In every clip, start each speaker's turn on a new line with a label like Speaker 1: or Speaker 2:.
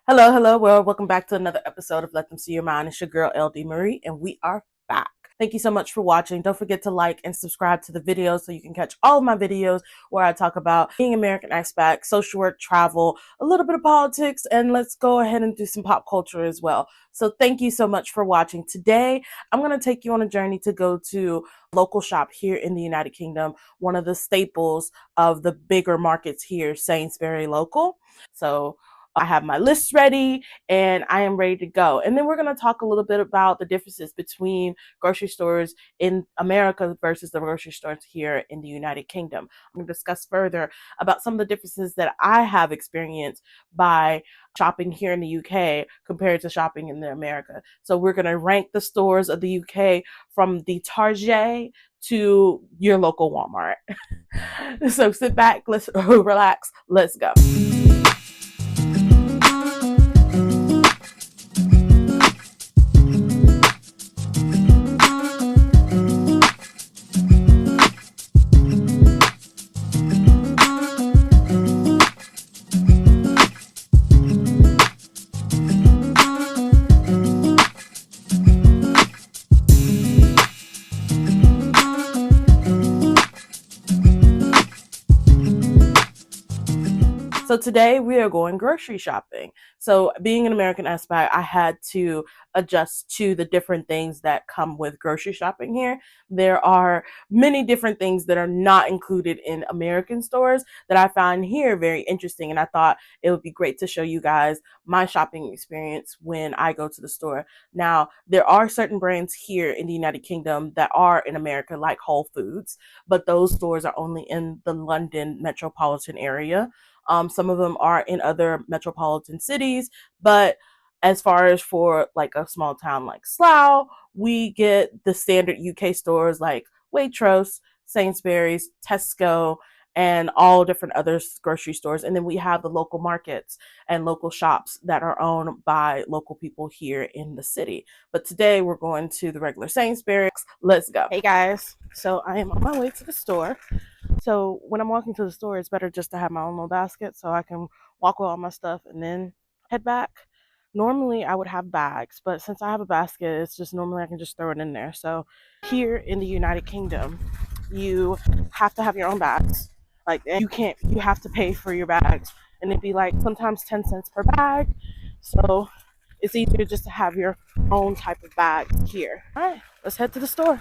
Speaker 1: Hello. Well, welcome back to another episode of Let Them See Your Mind. It's your girl, LD Marie, and we are back. Thank you so much for watching. Don't forget to like and subscribe to the videos so you can catch all of my videos where I talk about being American expat, social work, travel, a little bit of politics, and let's go ahead and do some pop culture as well. So thank you so much for watching. Today, I'm going to take you on a journey to go to a local shop here in the United Kingdom, one of the staples of the bigger markets here, Sainsbury Local. So I have my list ready and I am ready to go. And then we're going to talk a little bit about the differences between grocery stores in America versus the grocery stores here in the United Kingdom. I'm going to discuss further about some of the differences that I have experienced by shopping here in the UK compared to shopping in America. So we're going to rank the stores of the UK from the Target to your local Walmart. So sit back, let's relax, let's go. So today we are going grocery shopping. So being an American expat, I had to adjust to the different things that come with grocery shopping here. There are many different things that are not included in American stores that I find here very interesting. And I thought it would be great to show you guys my shopping experience when I go to the store. Now, there are certain brands here in the United Kingdom that are in America, like Whole Foods, but those stores are only in the London metropolitan area. Some of them are in other metropolitan cities, but as far as for like a small town like Slough, we get the standard UK stores like Waitrose, Sainsbury's, Tesco, and all different other grocery stores. And then we have the local markets and local shops that are owned by local people here in the city. But today we're going to the regular Sainsbury's. Let's go. Hey guys, so I am on my way to the store. So when I'm walking to the store, it's better just to have my own little basket so I can walk with all my stuff and then head back. Normally I would have bags, but since I have a basket, it's just normally I can just throw it in there. So here in the United Kingdom, you have to have your own bags. Like you have to pay for your bags. And it'd be like sometimes 10 cents per bag. So it's easier just to have your own type of bag here. All right, let's head to the store.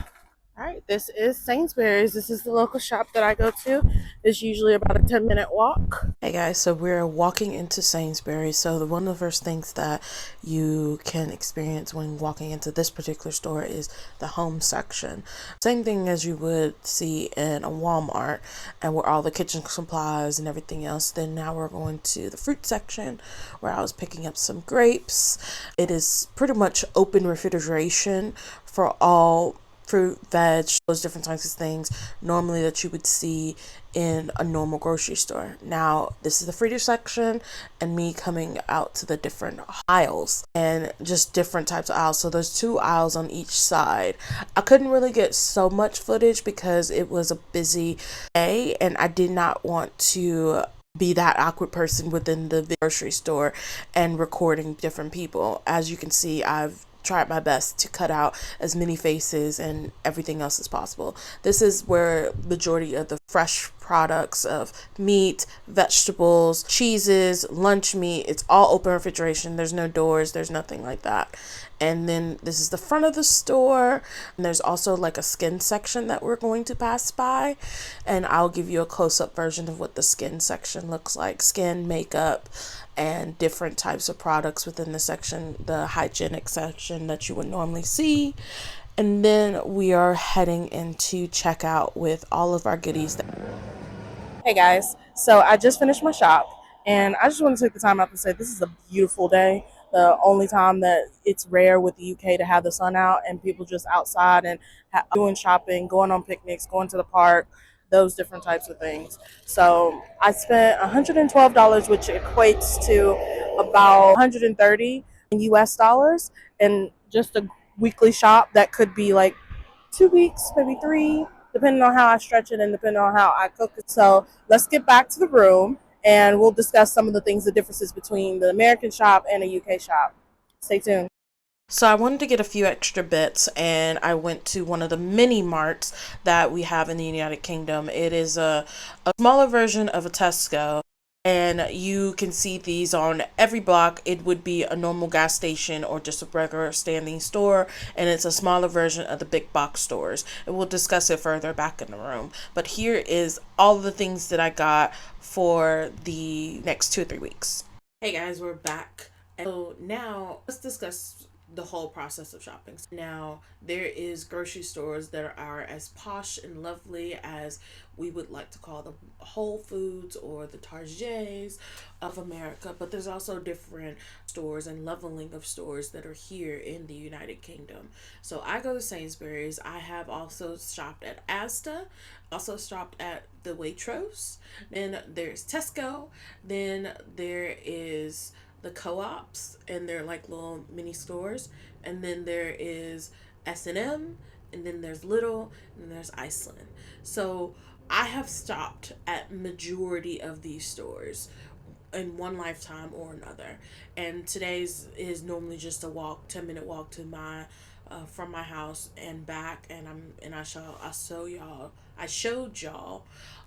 Speaker 1: All right, this is Sainsbury's. This is the local shop that I go to. It's usually about a 10-minute walk. Hey guys, so we're walking into Sainsbury's. So one of the first things that you can experience when walking into this particular store is the home section. Same thing as you would see in a Walmart and where all the kitchen supplies and everything else. Then now we're going to the fruit section where I was picking up some grapes. It is pretty much open refrigeration for all fruit, veg, those different types of things normally that you would see in a normal grocery store. Now, this is the freezer section and me coming out to the different aisles and just different types of aisles. So there's 2 aisles on each side. I couldn't really get so much footage because it was a busy day and I did not want to be that awkward person within the grocery store and recording different people. As you can see, I've tried my best to cut out as many faces and everything else as possible. This is where majority of the fresh products of meat, vegetables, cheeses, lunch meat, it's all open refrigeration. There's no doors, there's nothing like that. And then this is the front of the store. And there's also like a skin section that we're going to pass by. And I'll give you a close-up version of what the skin section looks like. Skin, makeup, and different types of products within the section, the hygienic section that you would normally see. And then we are heading into checkout with all of our goodies. Hey guys, so I just finished my shop and I just want to take the time out to say this is a beautiful day. The only time that it's rare with the UK to have the sun out and people just outside and doing shopping, going on picnics, going to the park, those different types of things. So I spent $112, which equates to about 130 in US dollars, and just a weekly shop that could be like 2 weeks, maybe 3, depending on how I stretch it and depending on how I cook it. So let's get back to the room and we'll discuss some of the things, the differences between the American shop and a UK shop. Stay tuned. So I wanted to get a few extra bits, and I went to one of the mini marts that we have in the United Kingdom. It is a smaller version of a Tesco, and you can see these on every block. It would be a normal gas station or just a regular standing store, and it's a smaller version of the big box stores. And we'll discuss it further back in the room. But here is all the things that I got for the next 2 or 3 weeks. Hey guys, we're back. So now let's discuss the whole process of shopping. Now, there is grocery stores that are as posh and lovely as we would like to call them Whole Foods or the Targets of America, but there's also different stores and leveling of stores that are here in the United Kingdom. So I go to Sainsbury's. I have also shopped at Asda, also shopped at the Waitrose. Then there's Tesco. Then there is the co-ops, and they're like little mini stores, and then there is S&M, and then there's Little, and then there's Iceland. So I have stopped at majority of these stores in one lifetime or another, and today's is normally just a walk, 10-minute walk to my from my house and back, and I showed y'all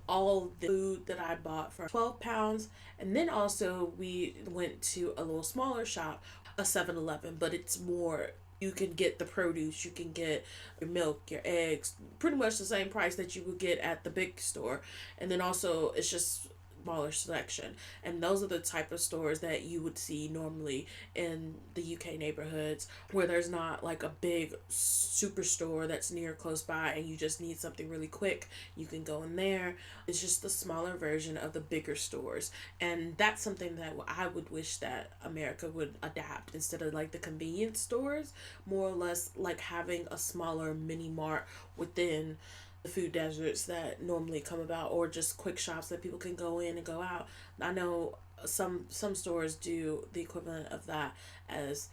Speaker 1: all the food that I bought for £12. And then also we went to a little smaller shop, a 7-Eleven, but it's more, you can get the produce, you can get your milk, your eggs, pretty much the same price that you would get at the big store. And then also it's just smaller selection, and those are the type of stores that you would see normally in the UK neighborhoods, where there's not like a big superstore that's near close by and you just need something really quick. You can go in there. It's just the smaller version of the bigger stores, and that's something that I would wish that America would adapt, instead of like the convenience stores, more or less like having a smaller mini mart within the food deserts that normally come about, or just quick shops that people can go in and go out. I know some stores do the equivalent of that as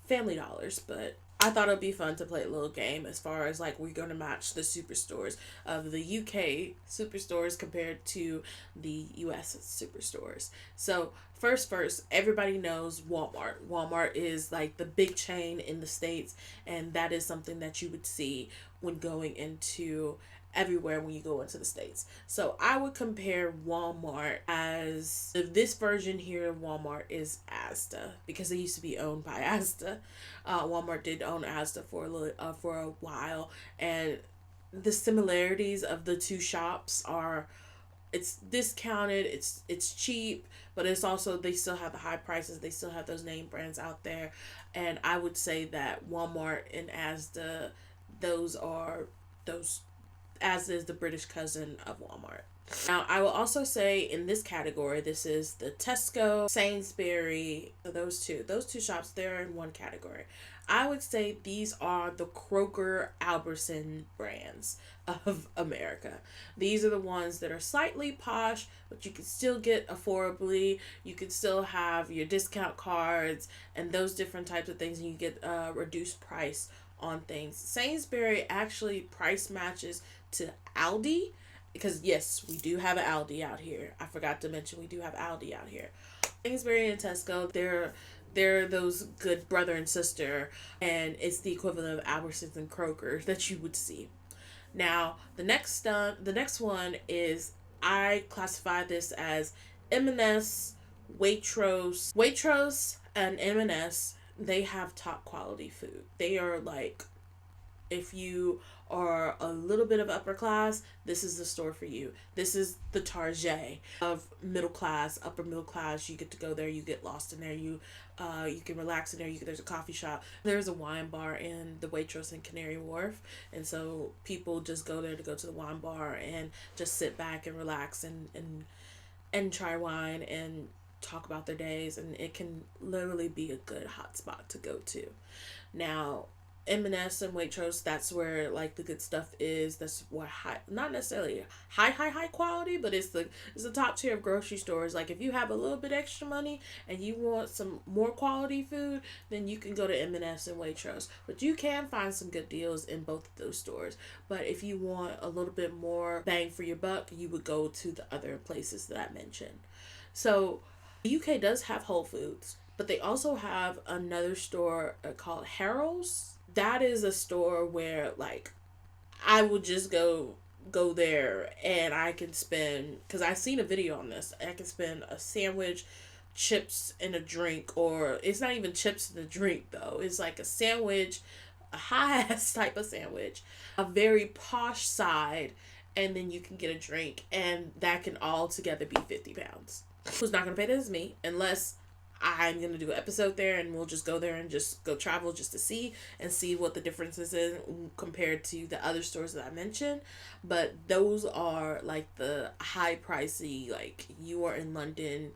Speaker 1: Family Dollars, but I thought it'd be fun to play a little game as far as like we're going to match the superstores of the UK superstores compared to the US superstores. So first, everybody knows Walmart. Walmart is like the big chain in the States, and that is something that you would see when going into everywhere when you go into the States. So I would compare Walmart as, this version here of Walmart is Asda, because it used to be owned by Asda. Walmart did own Asda for a while, and the similarities of the two shops are, it's discounted, it's cheap, but it's also, they still have the high prices, they still have those name brands out there. And I would say that Walmart and Asda, those Asda is the British cousin of Walmart. Now, I will also say in this category, this is the Tesco, Sainsbury, those two shops, they're in one category. I would say these are the Kroger Albertson brands of America. These are the ones that are slightly posh, but you can still get affordably. You can still have your discount cards and those different types of things, and you get a reduced price on things. Sainsbury actually price matches to Aldi, because yes, we do have an Aldi out here. I forgot to mention we do have Aldi out here. Sainsbury and Tesco, they're those good brother and sister, and it's the equivalent of Albertsons and Kroger that you would see. Now, the next one is, I classify this as M&S, Waitrose, and M&S. They have top quality food. They are like, if you are a little bit of upper class, this is the store for you. This is the Target of middle class, upper middle class. You get to go there, you get lost in there, you can relax in there. There's a coffee shop, there's a wine bar in the Waitrose in Canary Wharf, and so people just go there to go to the wine bar and just sit back and relax and try wine and talk about their days, and it can literally be a good hot spot to go to. Now, M&S and Waitrose, that's where like the good stuff is. That's what not necessarily high quality, but it's the top tier of grocery stores. Like if you have a little bit extra money and you want some more quality food, then you can go to M&S and Waitrose. But you can find some good deals in both of those stores. But if you want a little bit more bang for your buck, you would go to the other places that I mentioned. So the UK does have Whole Foods, but they also have another store called Harold's. That is a store where like I would just go there and I can spend, because I've seen a video on this, I can spend a sandwich, chips, and a drink, or it's not even chips and a drink though. It's like a sandwich, a high ass type of sandwich, a very posh side, and then you can get a drink, and that can all together be £50. Who's not gonna pay this? Is me, unless I'm gonna do an episode there, and we'll just go there and just go travel just to see what the differences is compared to the other stores that I mentioned. But those are like the high pricey, like you are in London,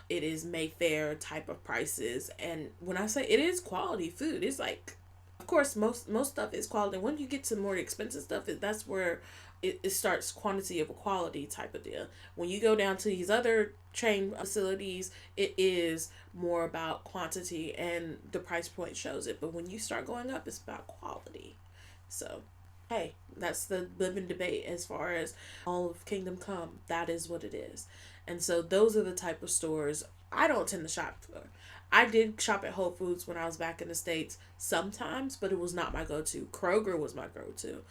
Speaker 1: it is Mayfair type of prices. And when I say it is quality food, it's like, of course most stuff is quality. When you get to more expensive stuff, that's where it starts quantity of a quality type of deal. When you go down to these other chain facilities, it is more about quantity and the price point shows it. But when you start going up, it's about quality. So hey, that's the living debate as far as all of Kingdom Come. That is what it is. And so those are the type of stores I don't tend to shop for. I did shop at Whole Foods when I was back in the States sometimes, but it was not my go-to. Kroger was my go-to.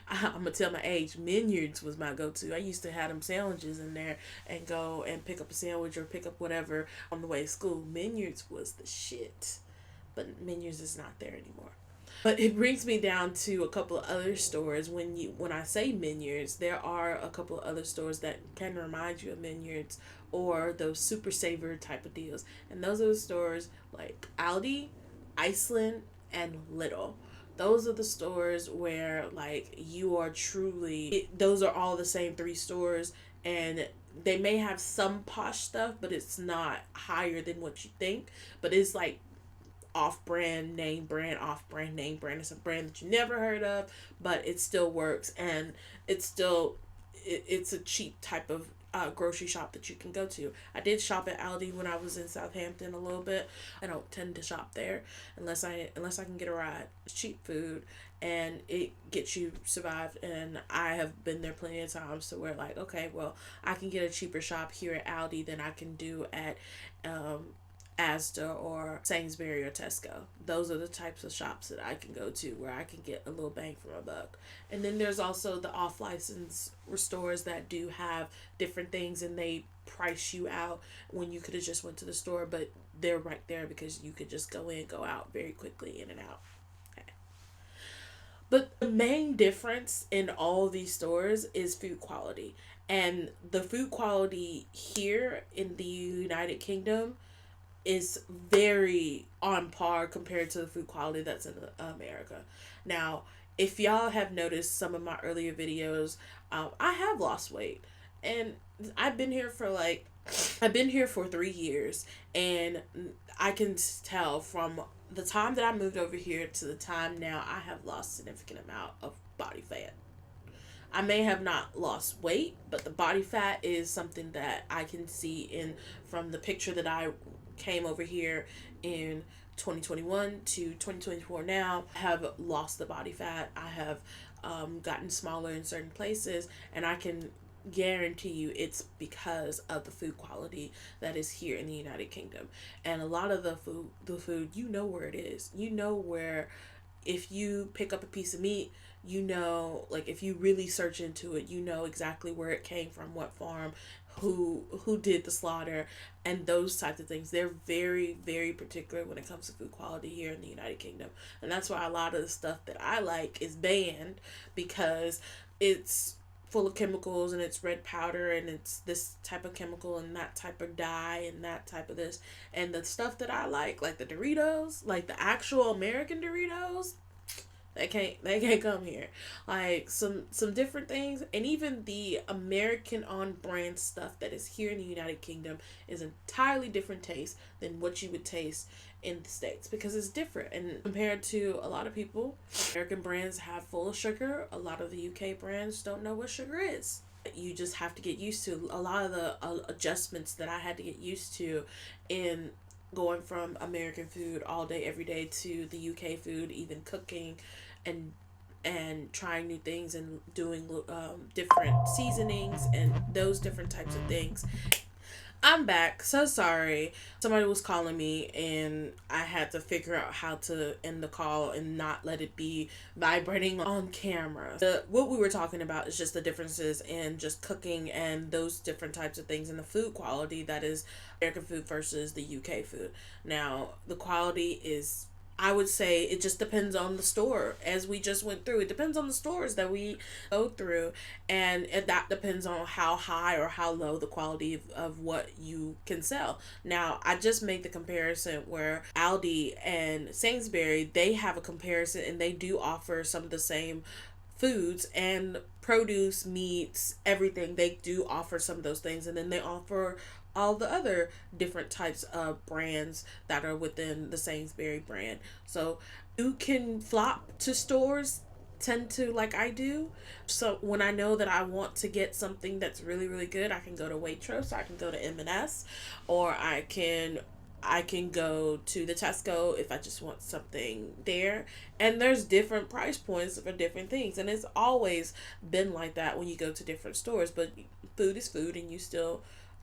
Speaker 1: I'm gonna tell my age. Menards was my go-to. I used to have them sandwiches in there and go and pick up a sandwich or pick up whatever on the way to school. Menards was the shit, but Menards is not there anymore. But it brings me down to a couple of other stores. When I say Menards, there are a couple of other stores that can remind you of Menards or those super saver type of deals. And those are the stores like Aldi, Iceland, and Lidl. Those are the stores where like you are truly, those are all the same three stores, and they may have some posh stuff, but it's not higher than what you think. But it's like off-brand, name brand, off-brand, name brand. It's a brand that you never heard of, but it still works, and it's a cheap type of grocery shop that you can go to. I did shop at Aldi when I was in Southampton a little bit. I don't tend to shop there unless I can get a ride. It's cheap food and it gets you survived, and I have been there plenty of times to where like, okay, well, I can get a cheaper shop here at Aldi than I can do at Asda or Sainsbury or Tesco. Those are the types of shops that I can go to where I can get a little bang for my buck. And then there's also the off-license stores that do have different things, and they price you out when you could have just went to the store, but they're right there because you could just go in, go out very quickly, in and out. Okay. But the main difference in all these stores is food quality. And the food quality here in the United Kingdom is very on par compared to the food quality that's in America. Now, if y'all have noticed some of my earlier videos, I have lost weight, and I've been here for 3 years, and I can tell from the time that I moved over here to the time now, I have lost a significant amount of body fat. I may have not lost weight, but the body fat is something that I can see from the picture that I came over here in 2021 to 2024 now. I have lost the body fat. I have gotten smaller in certain places, and I can guarantee you it's because of the food quality that is here in the United Kingdom. And a lot of the food, you know where it is. You know where, if you pick up a piece of meat, you know, like if you really search into it, you know exactly where it came from, what farm, who did the slaughter, and those types of things. They're very, very particular when it comes to food quality here in the United Kingdom. And that's why a lot of the stuff that I like is banned, because it's full of chemicals, and it's red powder, and it's this type of chemical and that type of dye and that type of this. And the stuff that I like the Doritos, like the actual American Doritos, they can't come here. Like some different things, and even the American on brand stuff that is here in the United Kingdom is entirely different taste than what you would taste in the States, because it's different. And compared to a lot of people, American brands have full of sugar. A lot of the UK brands don't know what sugar is. You just have to get used to a lot of the adjustments that I had to get used to in going from American food all day every day to the UK food, even cooking and trying new things and doing different seasonings and those different types of things. I'm back. So sorry. Somebody was calling me and I had to figure out how to end the call and not let it be vibrating on camera. What we were talking about is just the differences in just cooking and those different types of things and the food quality that is American food versus the UK food. Now, the quality is, I would say, it just depends on the store, as we just went through. It depends on the stores that we go through, and that depends on how high or how low the quality of what you can sell. Now, I just made the comparison where Aldi and Sainsbury, they have a comparison and they do offer some of the same foods and produce, meats, everything. They do offer some of those things, and then they offer all the other different types of brands that are within the Sainsbury brand. So you can flop to stores, tend to, like I do. So when I know that I want to get something that's really really good, I can go to Waitrose, I can go to M&S, or I can go to the Tesco if I just want something there. And there's different price points for different things. And it's always been like that when you go to different stores. But food is food, and you still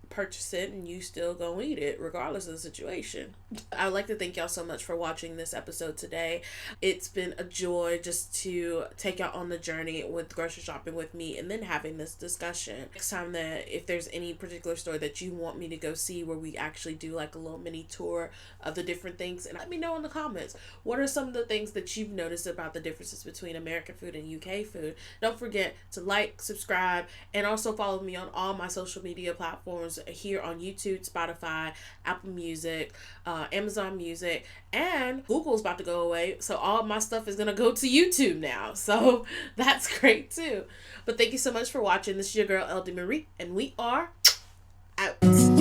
Speaker 1: purchase it and you still go eat it regardless of the situation. I would like to thank y'all so much for watching this episode today. It's been a joy just to take y'all on the journey with grocery shopping with me and then having this discussion. Next time, that if there's any particular store that you want me to go see where we actually do like a little mini tour of the different things, and let me know in the comments, what are some of the things that you've noticed about the differences between American food and UK food. Don't forget to like, subscribe, and also follow me on all my social media platforms here on YouTube, Spotify, Apple Music, Amazon Music, and Google's about to go away, so all my stuff is gonna go to YouTube now, so that's great too. But thank you so much for watching. This is your girl Aldi Marie, and we are out.